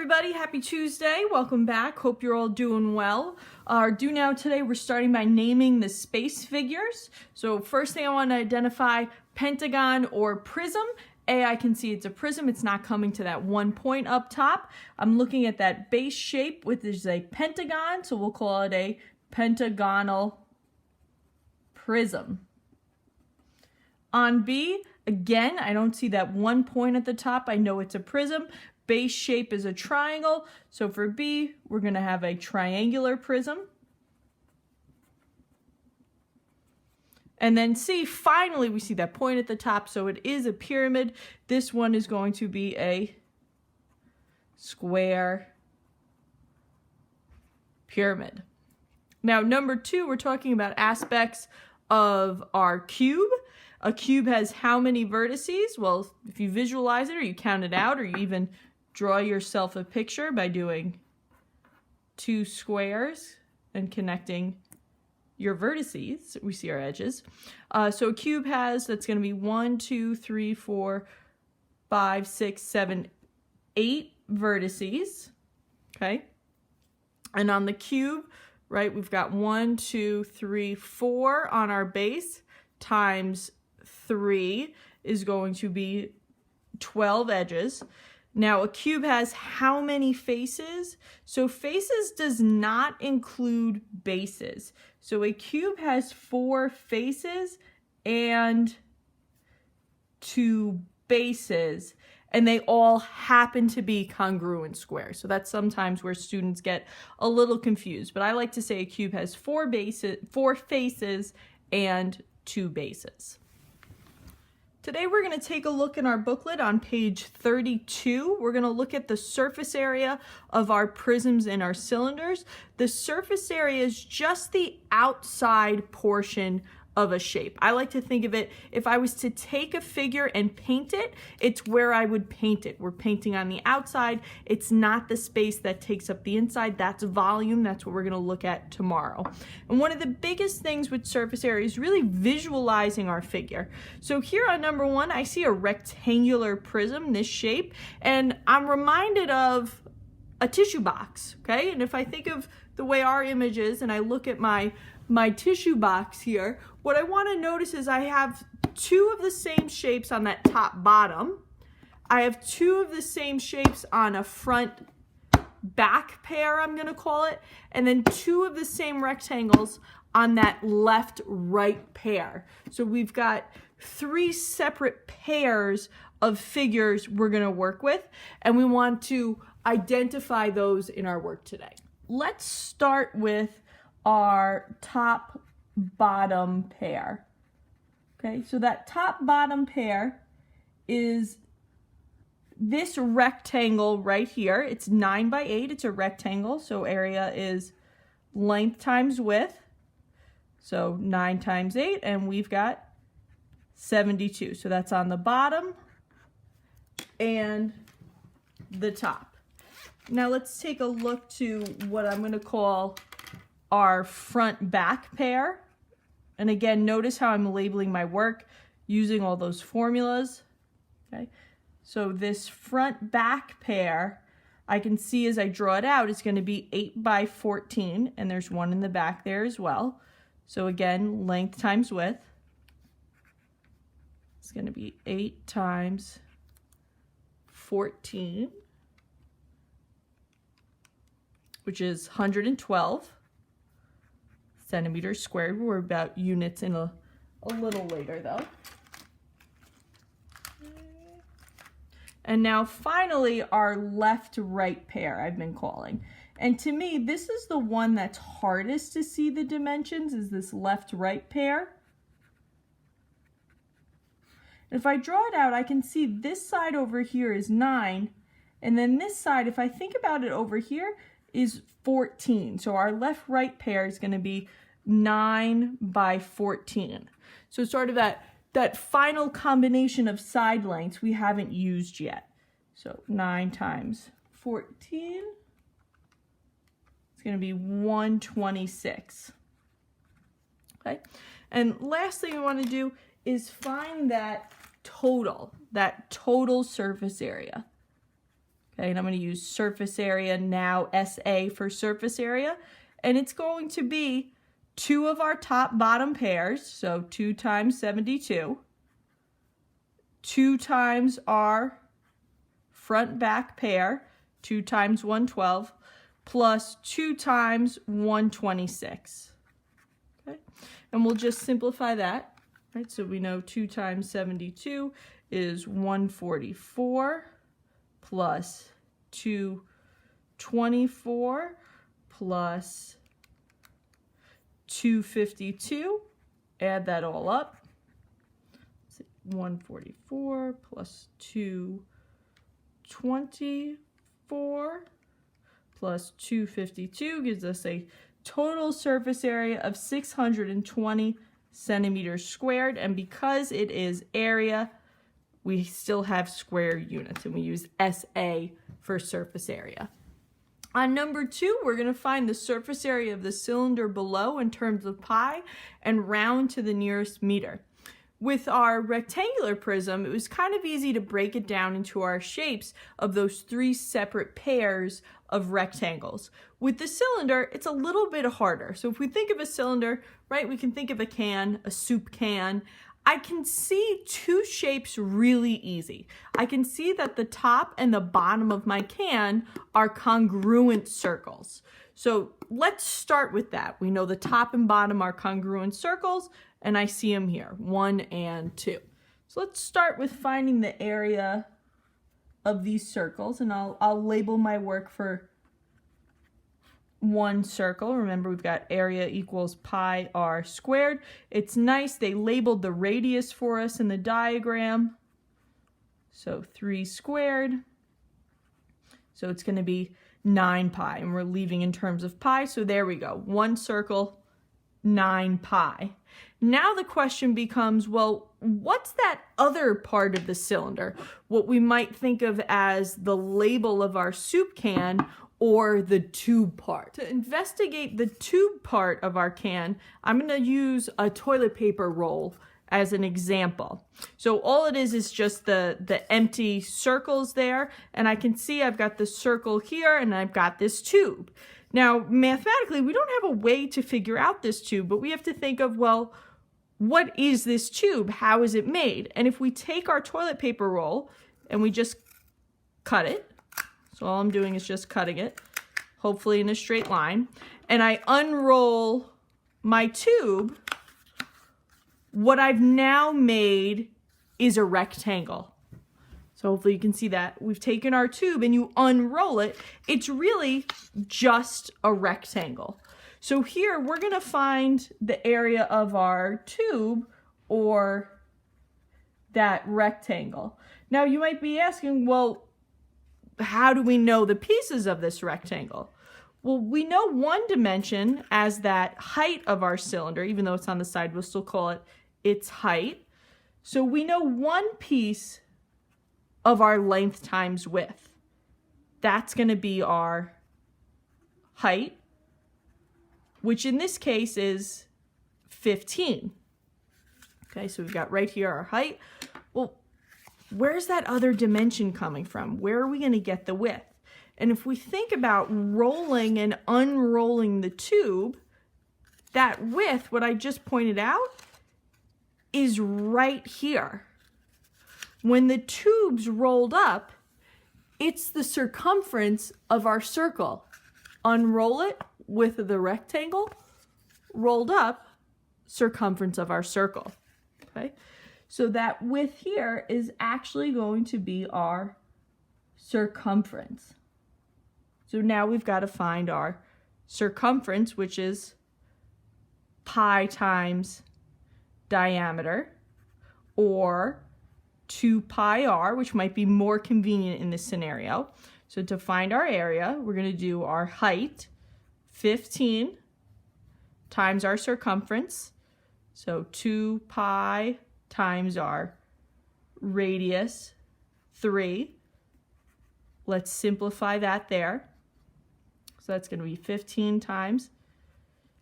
everybody, happy Tuesday. Welcome back. Hope you're all doing well. Our do now today, we're starting by naming the space figures. So first thing I want to identify, pentagon or prism. I can see it's a prism. It's not coming to that one point up top. I'm looking at that base shape, which is a pentagon. So we'll call it a pentagonal prism. On B, again, I don't see that one point at the top. I know it's a prism. Base shape is a triangle. So for B, we're going to have a triangular prism. And then C, finally, we see that point at the top. So it is a pyramid. This one is going to be a square pyramid. Now, number 2, we're talking about aspects of our cube. A cube has how many vertices? Well, if you visualize it or you count it out or you even draw yourself a picture by doing 2 squares and connecting your vertices, we see our edges. So a cube has, that's going to be 1, 2, 3, 4, 5, 6, 7, 8 vertices. Okay. And on the cube, right, we've got 1, 2, 3, 4 on our base times 3 is going to be 12 edges. Now a cube has how many faces? So faces does not include bases. So a cube has 4 faces and 2 bases, and they all happen to be congruent squares. So that's sometimes where students get a little confused, but I like to say a cube has 4 faces and 2 bases. Today we're going to take a look in our booklet on page 32. We're going to look at the surface area of our prisms and our cylinders. The surface area is just the outside portion of a shape. I like to think of it, if I was to take a figure and paint it, it's where I would paint it. We're painting on the outside. It's not the space that takes up the inside. That's volume. That's what we're going to look at tomorrow. And one of the biggest things with surface area is really visualizing our figure. So here on number 1, I see a rectangular prism, this shape, and I'm reminded of a tissue box, okay? And if I think of the way our image is and I look at my tissue box here, what I want to notice is I have 2 of the same shapes on that top bottom. I have 2 of the same shapes on a front back pair, I'm going to call it, and then 2 of the same rectangles on that left right pair. So we've got 3 separate pairs of figures we're going to work with, and we want to identify those in our work today. Let's start with our top bottom pair. Okay, so that top bottom pair is this rectangle right here. It's 9 by 8. It's a rectangle, so area is length times width. So 9 times 8, and we've got 72. So that's on the bottom and the top. Now let's take a look to what I'm going to call our front back pair. And again, notice how I'm labeling my work using all those formulas. Okay, so this front back pair, I can see as I draw it out, it's going to be 8 by 14, and there's one in the back there as well. So again, length times width. It's going to be 8 times 14, which is 112 centimeters squared. We're about units in a little later though. And now finally our left-right pair I've been calling. And to me, this is the one that's hardest to see the dimensions, is this left-right pair. If I draw it out, I can see this side over here is 9, and then this side, if I think about it over here, is 14. So our left-right pair is going to be 9 by 14. So sort of that final combination of side lengths we haven't used yet. So 9 times 14 is going to be 126. Okay, and last thing we want to do is find that total surface area. Okay, and I'm going to use surface area now, SA for surface area. And it's going to be 2 of our top bottom pairs, so 2 times 72, 2 times our front back pair, 2 times 112, plus 2 times 126. Okay, and we'll just simplify that. Right, so we know 2 times 72 is 144 plus 224 plus 252. Add that all up. 144 plus 224 plus 252 gives us a total surface area of 620 centimeters squared. And because it is area, we still have square units, and we use SA for surface area. On number 2, we're going to find the surface area of the cylinder below in terms of pi and round to the nearest meter. With our rectangular prism, it was kind of easy to break it down into our shapes of those 3 separate pairs of rectangles. With the cylinder, it's a little bit harder. So if we think of a cylinder, right, we can think of a can, a soup can. I can see 2 shapes really easy. I can see that the top and the bottom of my can are congruent circles. So let's start with that. We know the top and bottom are congruent circles, and I see them here, 1 and 2. So let's start with finding the area of these circles, and I'll label my work for 1 circle. Remember, we've got area equals pi r squared. It's nice, they labeled the radius for us in the diagram. So 3 squared. So it's going to be 9 pi, and we're leaving in terms of pi. So there we go, 1 circle, 9 pi. Now the question becomes, well, what's that other part of the cylinder? What we might think of as the label of our soup can, or the tube part. To investigate the tube part of our can, I'm going to use a toilet paper roll as an example. So all it is just the empty circles there, and I can see I've got the circle here and I've got this tube. Now, mathematically, we don't have a way to figure out this tube, but we have to think of, well, what is this tube? How is it made? And if we take our toilet paper roll and we just cut it, so all I'm doing is just cutting it, hopefully in a straight line, and I unroll my tube, what I've now made is a rectangle. So hopefully you can see that. We've taken our tube and you unroll it, it's really just a rectangle. So here we're going to find the area of our tube, or that rectangle. Now you might be asking, well, how do we know the pieces of this rectangle? Well, we know one dimension as that height of our cylinder. Even though it's on the side, we'll still call it its height. So we know one piece of our length times width. That's going to be our height, which in this case is 15. Okay, so we've got right here our height. Well, where's that other dimension coming from? Where are we going to get the width? And if we think about rolling and unrolling the tube, that width, what I just pointed out, is right here. When the tube's rolled up, it's the circumference of our circle. Unroll it with the rectangle, rolled up, circumference of our circle. Okay? So that width here is actually going to be our circumference. So now we've got to find our circumference, which is pi times diameter, or 2 pi r, which might be more convenient in this scenario. So to find our area, we're going to do our height, 15, times our circumference. So 2 pi times our radius, 3. Let's simplify that there. So that's going to be 15 times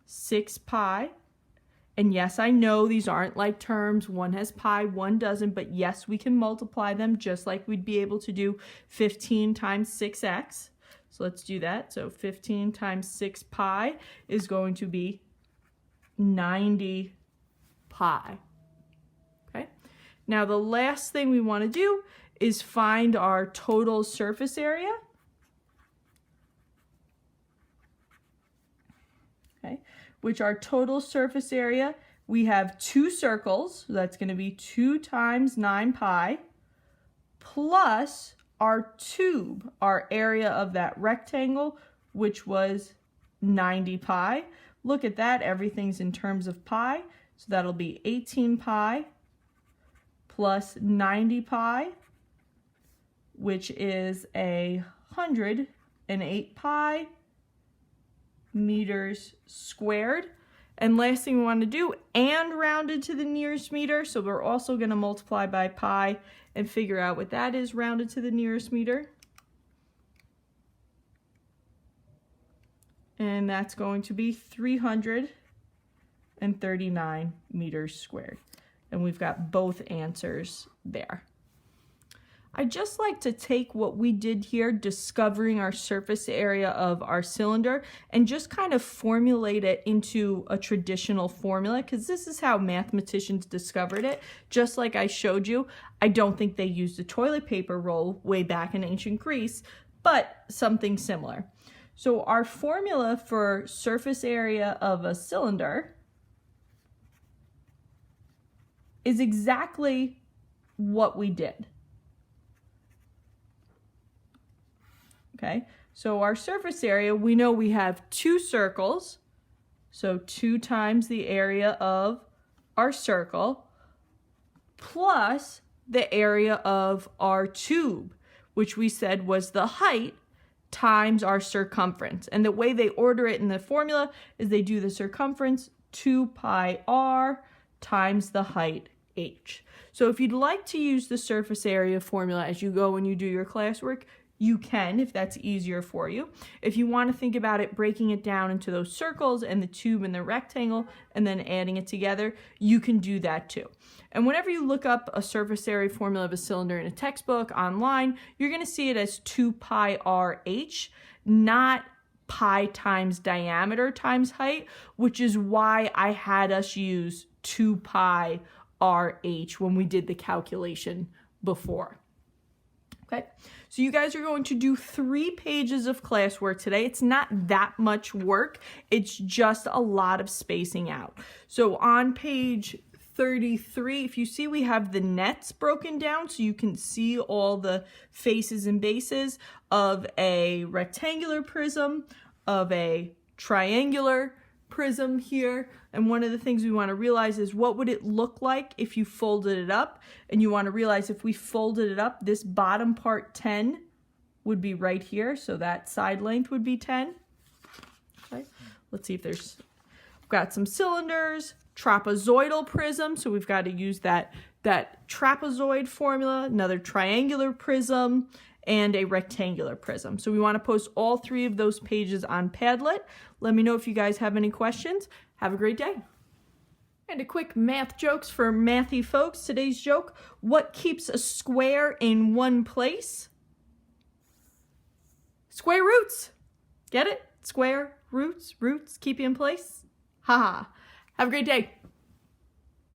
6 pi. And yes, I know these aren't like terms. One has pi, one doesn't, but yes, we can multiply them just like we'd be able to do 15 times 6x. So let's do that. So 15 times 6 pi is going to be 90 pi. Okay. Now the last thing we want to do is find our total surface area. Okay. Which our total surface area, we have two circles, so that's going to be 2 times 9 pi, plus our tube, our area of that rectangle, which was 90 pi. Look at that, everything's in terms of pi, so that'll be 18 pi plus 90 pi, which is 108 pi meters squared. And last thing we want to do, and rounded to the nearest meter, so we're also going to multiply by pi and figure out what that is rounded to the nearest meter. And that's going to be 339 meters squared. And we've got both answers there. I'd just like to take what we did here, discovering our surface area of our cylinder, and just kind of formulate it into a traditional formula, because this is how mathematicians discovered it. Just like I showed you, I don't think they used a toilet paper roll way back in ancient Greece, but something similar. So our formula for surface area of a cylinder is exactly what we did. Okay, so our surface area, we know we have two circles, so 2 times the area of our circle, plus the area of our tube, which we said was the height times our circumference. And the way they order it in the formula is they do the circumference 2 pi r times the height h. So if you'd like to use the surface area formula as you go and you do your classwork, you can, if that's easier for you. If you want to think about it, breaking it down into those circles and the tube and the rectangle and then adding it together, you can do that too. And whenever you look up a surface area formula of a cylinder in a textbook online, you're going to see it as 2 pi r h, not pi times diameter times height, which is why I had us use 2 pi r h when we did the calculation before. Okay, so you guys are going to do 3 pages of classwork today. It's not that much work. It's just a lot of spacing out. So on page 33, if you see, we have the nets broken down so you can see all the faces and bases of a rectangular prism, of a triangular prism here. And one of the things we want to realize is what would it look like if you folded it up? And you want to realize if we folded it up, this bottom part 10 would be right here. So that side length would be 10. Okay. Let's see if we've got some cylinders, trapezoidal prism. So we've got to use that trapezoid formula, another triangular prism, and a rectangular prism. So we want to post all 3 of those pages on Padlet. Let me know if you guys have any questions. Have a great day. And a quick math jokes for mathy folks. Today's joke: what keeps a square in one place? Square roots. Get it? Square roots keep you in place. Ha ha. Have a great day.